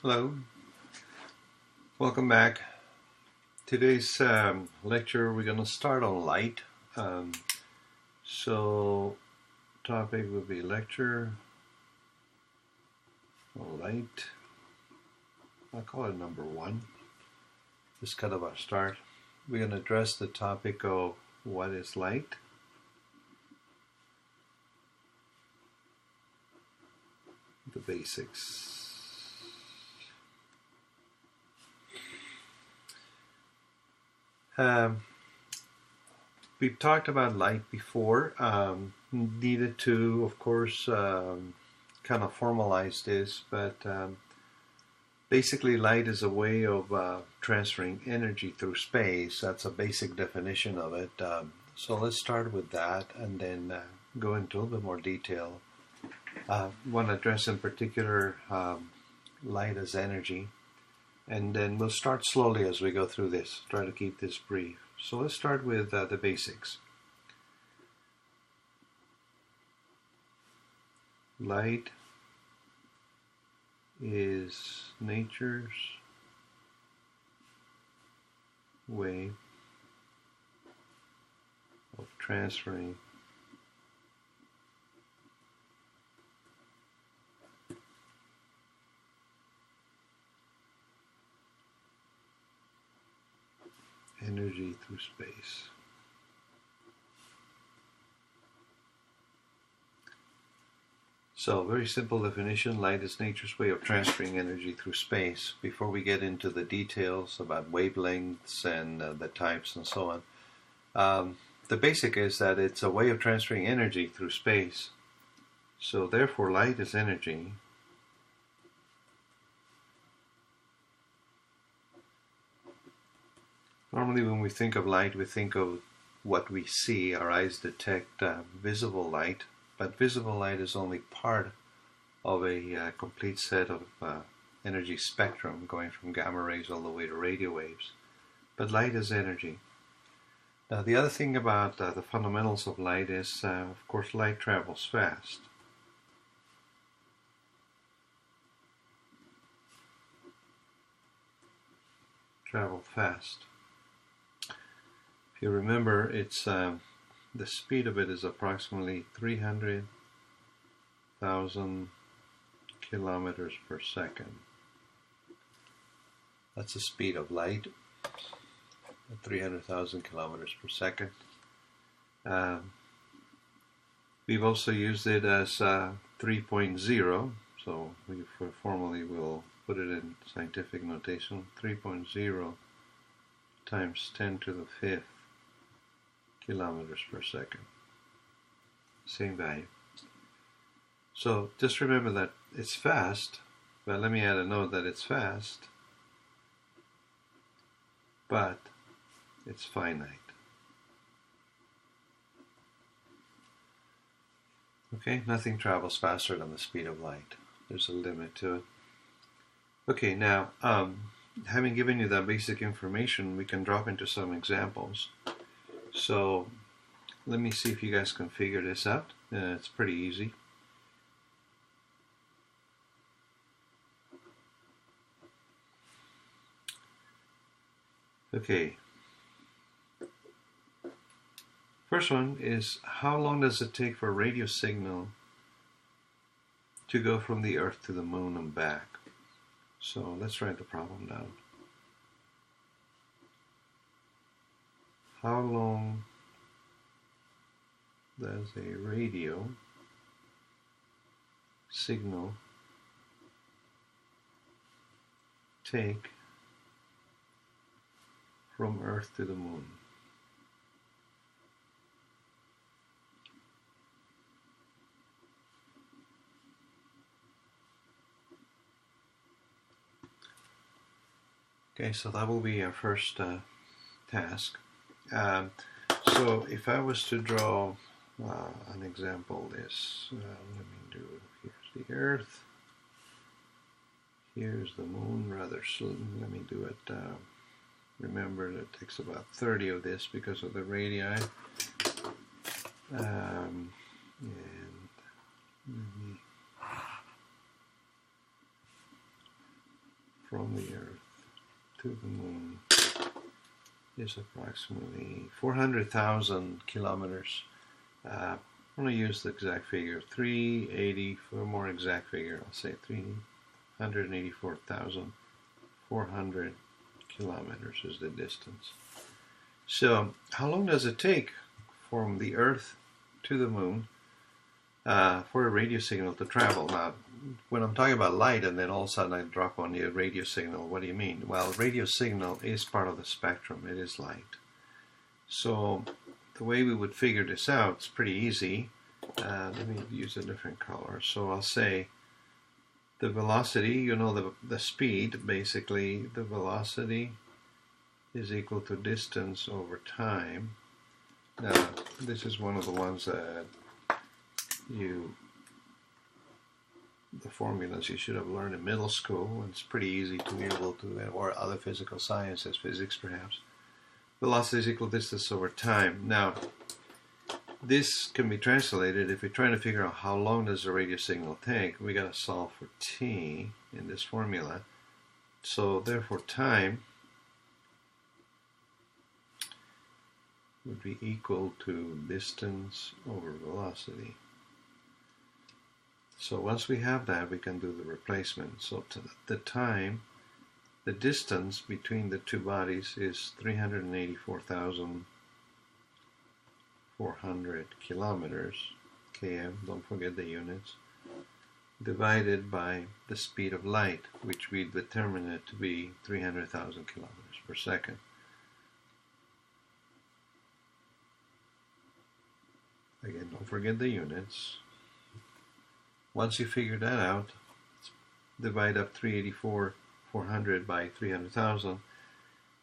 Hello, welcome back. Today's lecture we're going to start on light. Um, so topic will be lecture on light. I'll call it number one. Just kind of our start. We're going to address the topic of what is light. The basics. We've talked about light before. Needed to, of course, kind of formalize this, but basically light is a way of transferring energy through space. That's a basic definition of it. So let's start with that and then go into a little bit more detail. Want to address in particular light as energy. And then we'll start slowly as we go through this. Try to keep this brief. So let's start with the basics. Light is nature's way of transferring energy through space. So, very simple definition, light is nature's way of transferring energy through space. Before we get into the details about wavelengths and the types and so on, the basic is that it's a way of transferring energy through space. So therefore light is energy. Normally when we think of light, we think of what we see. Our eyes detect visible light, but visible light is only part of a complete set of energy spectrum going from gamma rays all the way to radio waves. But light is energy. Now the other thing about the fundamentals of light is, of course, light travels fast. Travel fast. If you remember, it's the speed of it is approximately 300,000 kilometers per second. That's the speed of light, 300,000 kilometers per second. We've also used it as 3.0, so we formally will put it in scientific notation. 3.0 times 10 to the 5th kilometers per second. Same value. So just remember that it's fast, but let me add a note that it's fast, but it's finite. Okay, nothing travels faster than the speed of light. There's a limit to it. Okay, now, having given you that basic information, we can drop into some examples. So, let me see if you guys can figure this out. It's pretty easy. Okay. First one is, how long does it take for a radio signal to go from the Earth to the Moon and back? So let's write the problem down. How long does a radio signal take from Earth to the Moon? Okay, so that will be our first task. So if I was to draw an example, this, let me do, here's the Earth, here's the Moon, rather slow. Let me do it, remember that it takes about 30 of this because of the radii, and let me from the Earth to the Moon is approximately 400,000 kilometers. I'm going to use the exact figure, 380, for a more exact figure, I'll say 384,400 kilometers is the distance. So, how long does it take from the Earth to the Moon for a radio signal to travel? Now, when I'm talking about light and then all of a sudden I drop on you a radio signal, what do you mean? Well, radio signal is part of the spectrum. It is light. So the way we would figure this out is pretty easy. Let me use a different color. So I'll say the velocity, you know, the speed, basically the velocity is equal to distance over time. Now, this is one of the ones that the formulas you should have learned in middle school. It's pretty easy to be able to, or other physical sciences, physics perhaps. Velocity is equal to distance over time. Now, this can be translated if we're trying to figure out how long does a radio signal take. We got to solve for t in this formula. So therefore, time would be equal to distance over velocity. So once we have that, we can do the replacement. So the time, the distance between the two bodies is 384,400 kilometers, km, don't forget the units, divided by the speed of light, which we determine it to be 300,000 kilometers per second. Again, don't forget the units. Once you figure that out, divide up 384,400 by 300,000,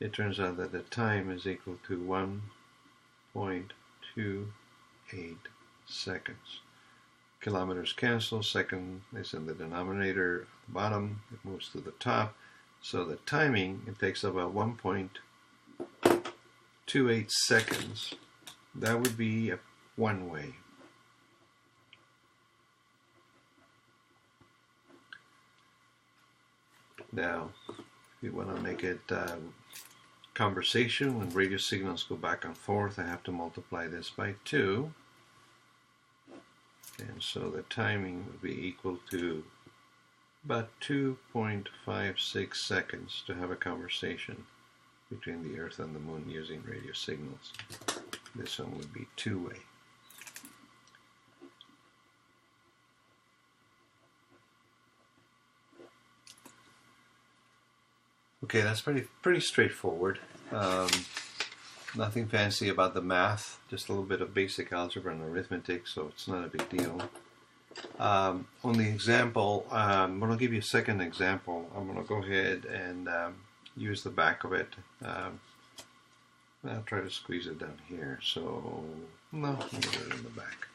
it turns out that the time is equal to 1.28 seconds. Kilometers cancel, second is in the denominator at the bottom, it moves to the top. So the timing, it takes about 1.28 seconds. That would be a one way. Now, if you want to make it conversation, when radio signals go back and forth, I have to multiply this by 2. And so the timing would be equal to about 2.56 seconds to have a conversation between the Earth and the Moon using radio signals. This one would be two-way. Okay, that's pretty straightforward. Nothing fancy about the math, just a little bit of basic algebra and arithmetic, so it's not a big deal. On the example, I'm going to give you a second example. I'm going to go ahead and use the back of it. I'll try to squeeze it down here. So, no, I'll put it in the back.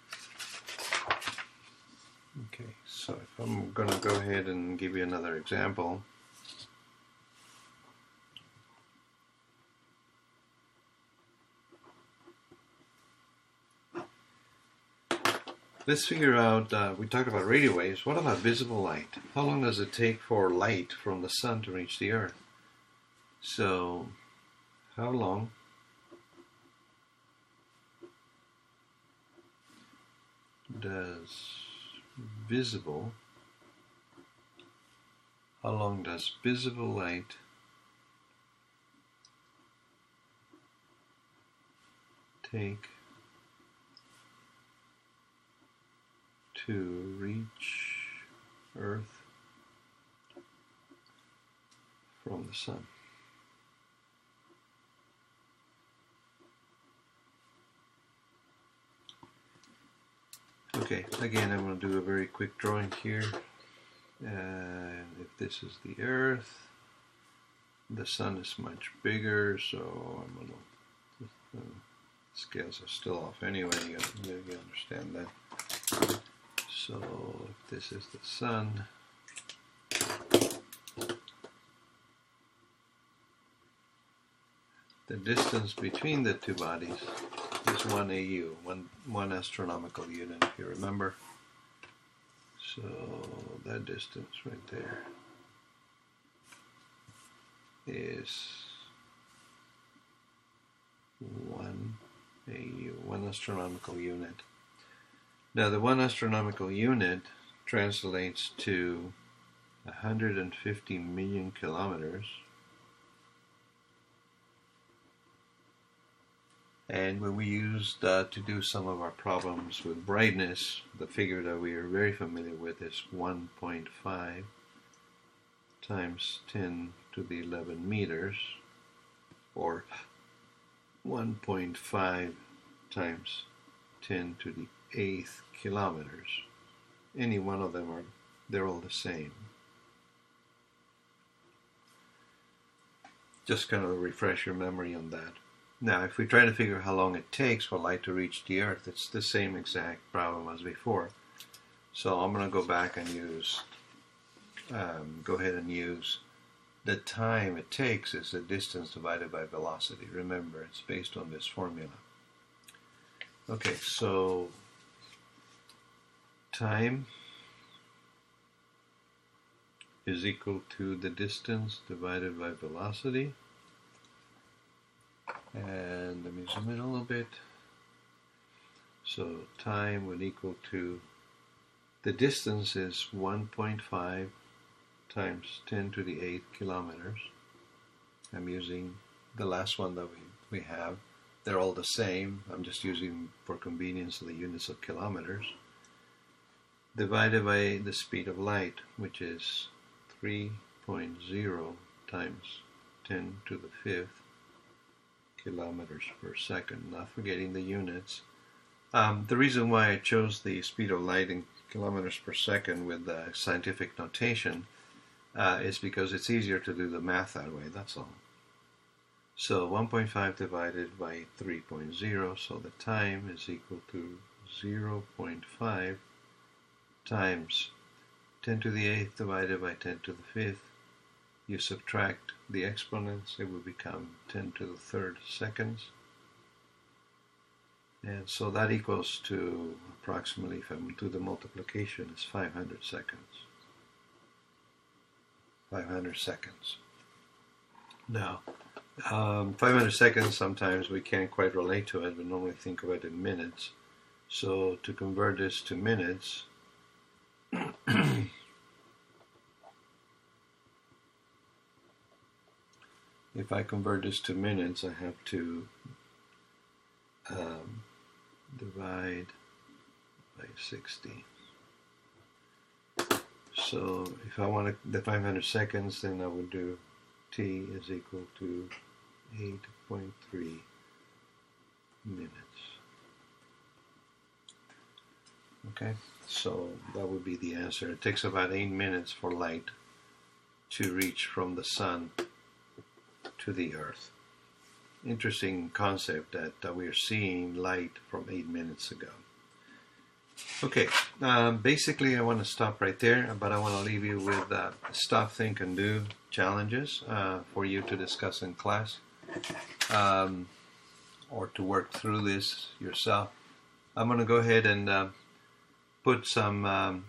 Okay, so if I'm going to go ahead and give you another example. Let's figure out, we talked about radio waves, what about visible light? How long does it take for light from the sun to reach the Earth? So, how long does visible light take to reach Earth from the sun? Okay, again I'm going to do a very quick drawing here. And if this is the Earth, the sun is much bigger, so I'm going to, scales are still off anyway, you understand that. So if this is the sun, the distance between the two bodies is 1 AU, one astronomical unit, if you remember. So that distance right there is 1 AU, 1 astronomical unit. Now the 1 astronomical unit translates to 150 million kilometers. And when we used to do some of our problems with brightness, the figure that we are very familiar with is 1.5 times 10 to the 11 meters, or 1.5 times 10 to the 8th kilometers. Any one of them they're all the same. Just kind of refresh your memory on that. Now, if we try to figure how long it takes for light to reach the Earth, it's the same exact problem as before. So I'm going to go back and go ahead and use the time it takes is the distance divided by velocity. Remember, it's based on this formula. Okay, so time is equal to the distance divided by velocity. And let me zoom in a little bit. So time would equal to, the distance is 1.5 times 10 to the 8th kilometers. I'm using the last one that we have. They're all the same. I'm just using, for convenience, the units of kilometers. Divided by the speed of light, which is 3.0 times 10 to the 5th kilometers per second. Not forgetting the units. The reason why I chose the speed of light in kilometers per second with the scientific notation is because it's easier to do the math that way, that's all. So 1.5 divided by 3.0, so the time is equal to 0.5 times 10 to the 8th divided by 10 to the 5th. You subtract the exponents, it will become 10 to the 3rd seconds. And so that equals to approximately, if I do the multiplication, is 500 seconds. 500 seconds. Now, 500 seconds, sometimes we can't quite relate to it. We normally think of it in minutes. So to convert this to minutes, if I convert this to minutes, I have to divide by 60. So if I want the 500 seconds, then I would do t is equal to 8.3 minutes. Okay, so that would be the answer. It takes about 8 minutes for light to reach from the sun to the Earth. Interesting concept that we are seeing light from 8 minutes ago. Okay, basically I want to stop right there, but I want to leave you with stop, think, and do challenges for you to discuss in class or to work through this yourself. I'm going to go ahead and put some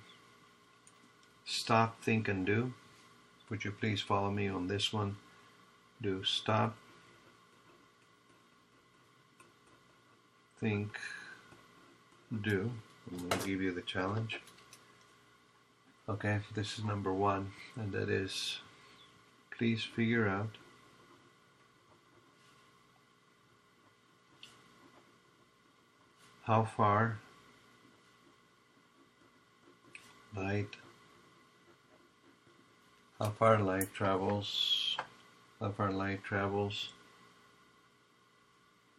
stop, think, and do. Would you please follow me on this one? Do stop, think, do. I'm going to give you the challenge. Okay, this is number 1, and that is, please figure out how far light travels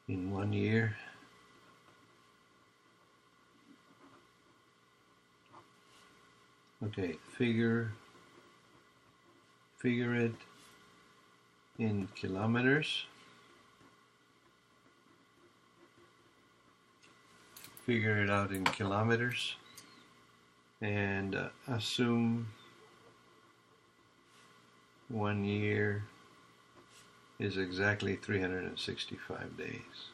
in 1 year. Okay, figure it in kilometers. Figure it out in kilometers, and assume 1 year is exactly 365 days.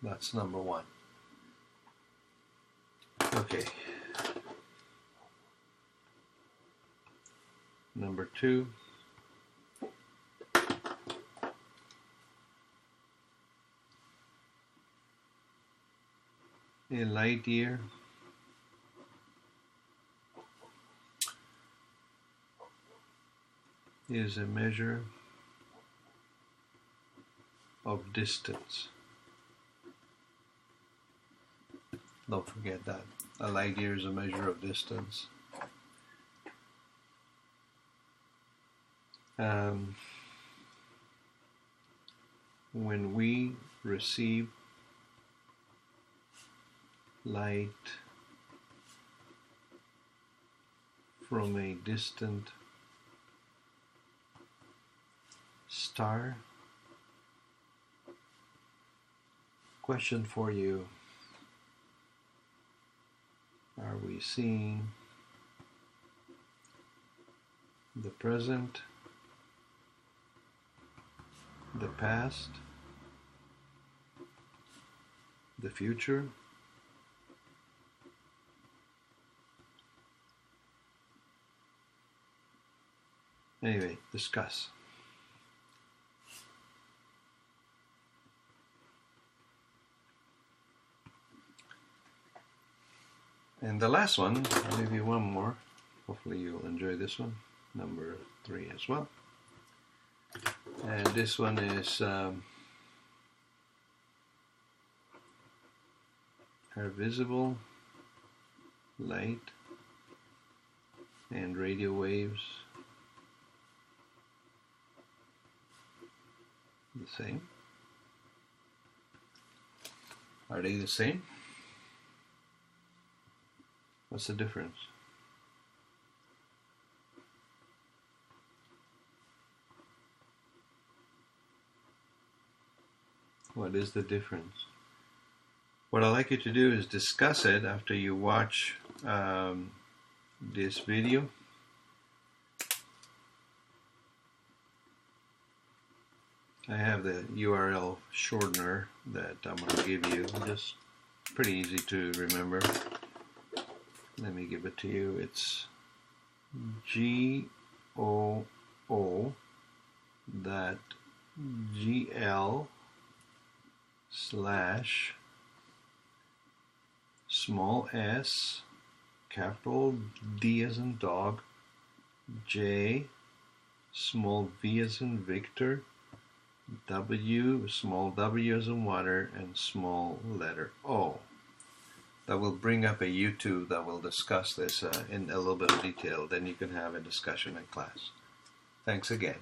That's number 1. Okay. Number 2, A light year is a measure of distance. Don't forget that. A light year is a measure of distance. When we receive light from a distant star, question for you: are we seeing the present, the past, the future? Anyway, discuss. And the last one, I'll leave you one more. Hopefully you'll enjoy this one, number 3 as well. And this one is our visible light and radio waves the same? Are they the same? What's the difference? What is the difference? What I'd like you to do is discuss it after you watch this video. I have the URL shortener that I'm going to give you. Just pretty easy to remember. Let me give it to you. It's GOO.gl/s capital D as in dog, J small v as in Victor, W small w as in water, and small letter O. That will bring up a YouTube that will discuss this in a little bit of detail. Then you can have a discussion in class. Thanks again.